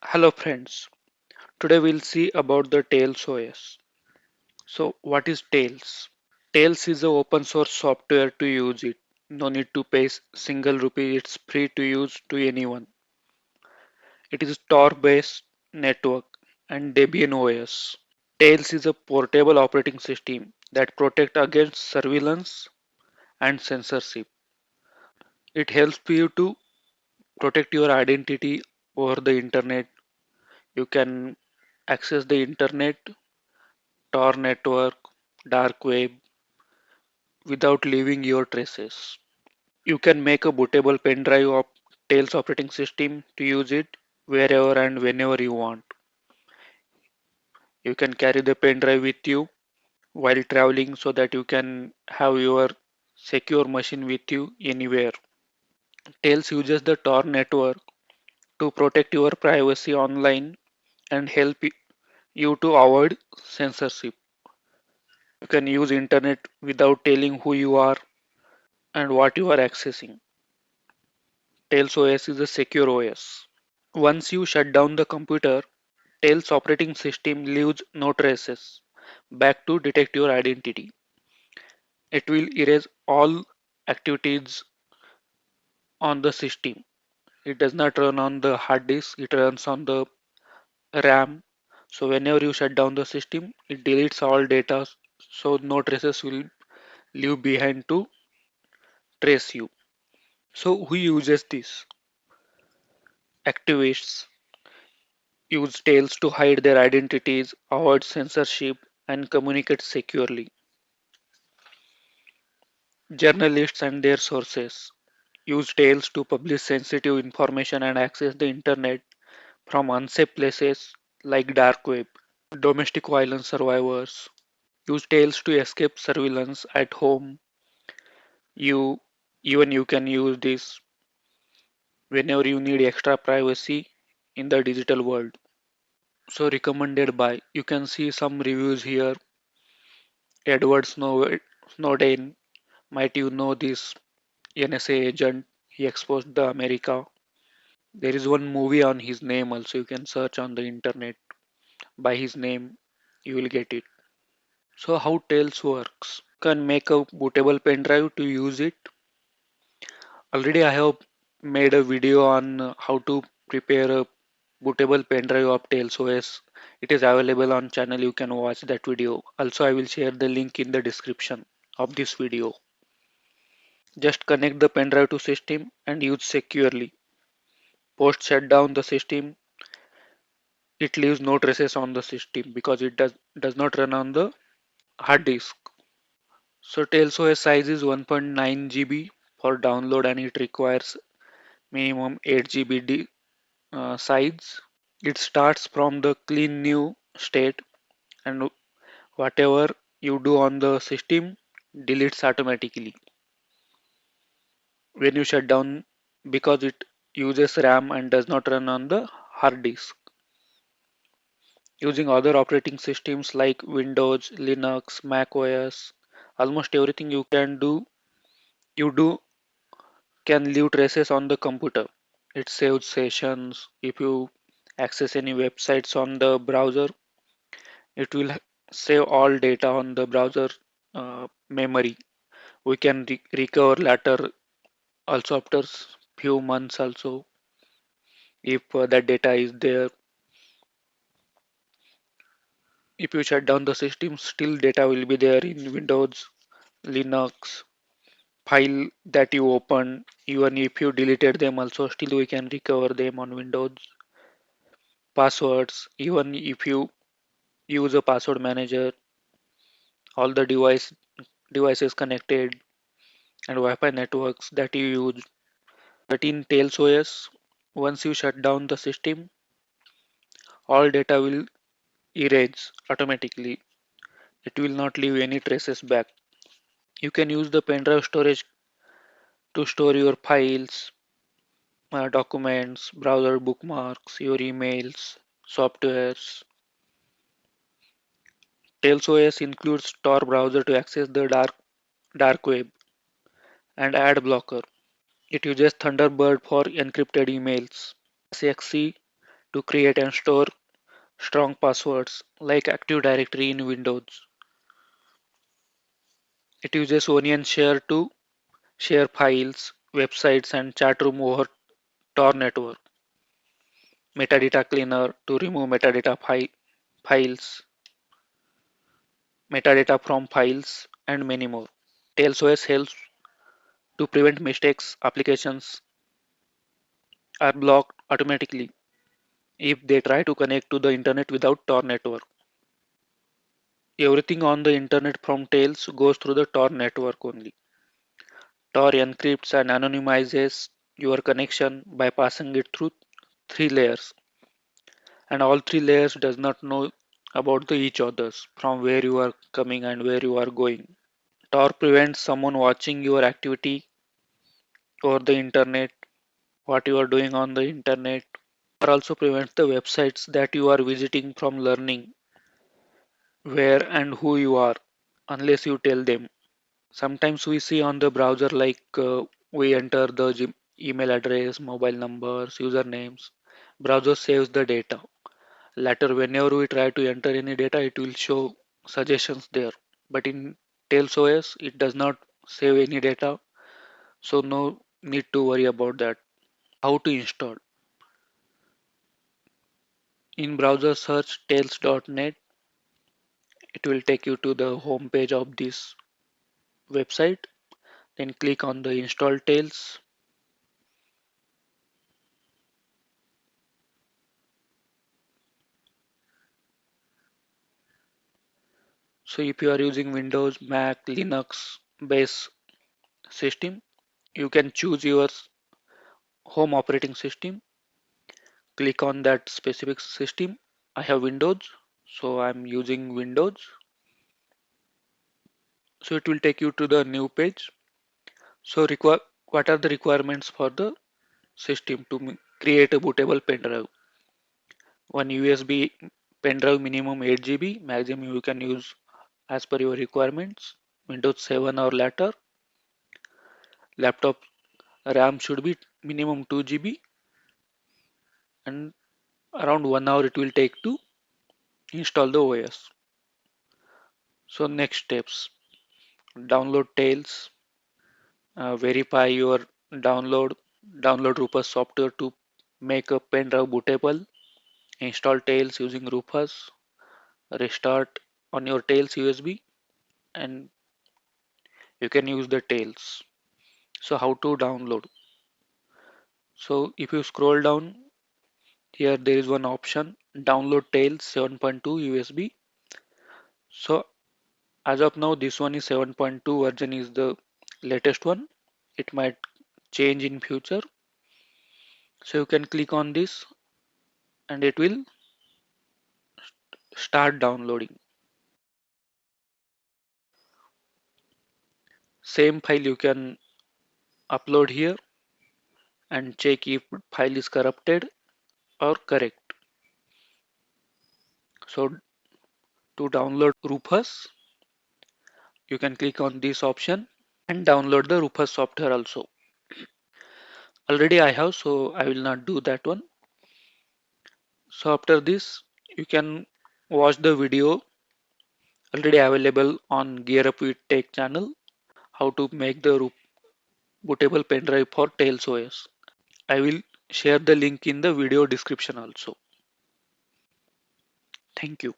Hello friends, today we'll see about the Tails OS. So what is Tails? Tails is a open source software to use it. No need to pay single rupee, it's free to use to anyone. It is Tor based network and Debian OS. Tails is a portable operating system that protects against surveillance and censorship. It helps you to protect your identity over the internet. You can access the internet, Tor network, dark web without leaving your traces. You can make a bootable pen drive of Tails operating system to use it wherever and whenever you want. You can carry the pen drive with you while traveling so that you can have your secure machine with you anywhere. Tails uses the Tor network to protect your privacy online and help you to avoid censorship. You can use internet without telling who you are and what you are accessing. Tails OS is a secure OS. Once you shut down the computer, Tails operating system leaves no traces back to detect your identity. It will erase all activities on the system. It does not run on the hard disk, it runs on the RAM. So whenever you shut down the system, it deletes all data so no traces will leave behind to trace you. So who uses this? Activists use Tails to hide their identities, avoid censorship, and communicate securely. Journalists and their sources use Tails to publish sensitive information and access the internet from unsafe places like dark web. Domestic violence survivors use Tails to escape surveillance at home. You you can use this whenever you need extra privacy in the digital world. So recommended by you can see some reviews here. Snowden, might you know this NSA agent? He exposed the America. There is one movie on his name also. You can search on the internet by his name. You will get it. So how Tails works? Can make a bootable pen drive to use it. Already I have made a video on how to prepare a bootable pen drive of Tails OS. It is available on channel. You can watch that video. Also I will share the link in the description of this video. Just connect the pen drive to system and use securely. Post shutdown the system, it leaves no traces on the system because it does not run on the hard disk. So Tails OS size is 1.9 GB for download and it requires minimum 8 GB size. It starts from the clean new state and whatever you do on the system deletes automatically when you shut down because it uses RAM and does not run on the hard disk. Using other operating systems like Windows, Linux, Mac OS, almost everything you do can leave traces on the computer. It saves sessions. If you access any websites on the browser, it will save all data on the browser memory. We can recover later also after few months also if that data is there. If you shut down the system, still data will be there in Windows, Linux, file that you open, even if you deleted them also still we can recover them on Windows. Passwords, even if you use a password manager, all the devices connected and Wi-Fi networks that you use. But in Tails OS, once you shut down the system, all data will erase automatically. It will not leave any traces back. You can use the pen drive storage to store your files, documents, browser bookmarks, your emails, softwares. Tails OS includes Tor browser to access the dark web and ad blocker. It uses Thunderbird for encrypted emails. SXC to create and store strong passwords like Active Directory in Windows. It uses Onion Share to share files, websites, and chat room over Tor network. Metadata Cleaner to remove files, metadata from files, and many more. Tails OS helps to prevent mistakes. Applications are blocked automatically if they try to connect to the internet without Tor network. Everything on the internet from Tails goes through the Tor network only. Tor encrypts and anonymizes your connection by passing it through three layers, and all three layers does not know about the each others from where you are coming and where you are going. Tor prevents someone watching your activity over the internet, what you are doing on the internet. Tor also prevents the websites that you are visiting from learning where and who you are unless you tell them. Sometimes we see on the browser like we enter the email address, mobile numbers, usernames. Browser saves the data. Later, whenever we try to enter any data, it will show suggestions there. But in Tails OS, it does not save any data, so no need to worry about that. How to install? In browser search tails.net, it will take you to the home page of this website. Then click on the install Tails. So if you are using Windows, Mac, Linux based system, you can choose your home operating system. Click on that specific system. I have Windows, so I'm using Windows. So it will take you to the new page. So what are the requirements for the system to create a bootable pen drive? One USB pen drive, minimum 8 GB, maximum you can use as per your requirements. Windows 7 or later. Laptop RAM should be minimum 2 GB, and around 1 hour it will take to install the OS. So next steps: download Tails, verify your download, download Rufus software to make a pen drive bootable, install Tails using Rufus, restart on your Tails USB, and you can use the Tails. So how to download? So if you scroll down here, there is one option: download Tails 7.2 USB. So as of now, this one is 7.2 version is the latest one. It might change in future. So you can click on this and it will start downloading. Same file you can upload here and check if file is corrupted or correct. So to download Rufus, you can click on this option and download the Rufus software also. Already I have, so I will not do that one. So after this, you can watch the video already available on Gear Up with Tech channel, how to make the bootable pen drive for Tails OS. I will share the link in the video description also. Thank you.